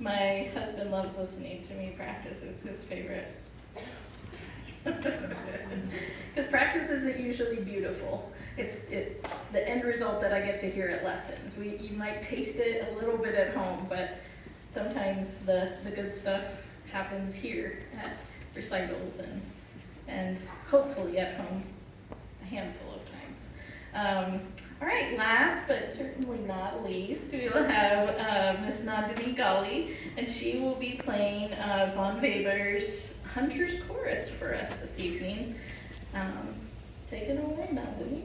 My husband loves listening to me practice, it's his favorite. Because practice isn't usually beautiful. It's the end result that I get to hear at lessons. You might taste it a little bit at home, but sometimes the good stuff happens here at recitals and hopefully at home a handful of times. All right, last but certainly not least, we will have Miss Nandini Gali, and she will be playing Von Weber's Hunter's Chorus for us this evening. Take it away, Nandini.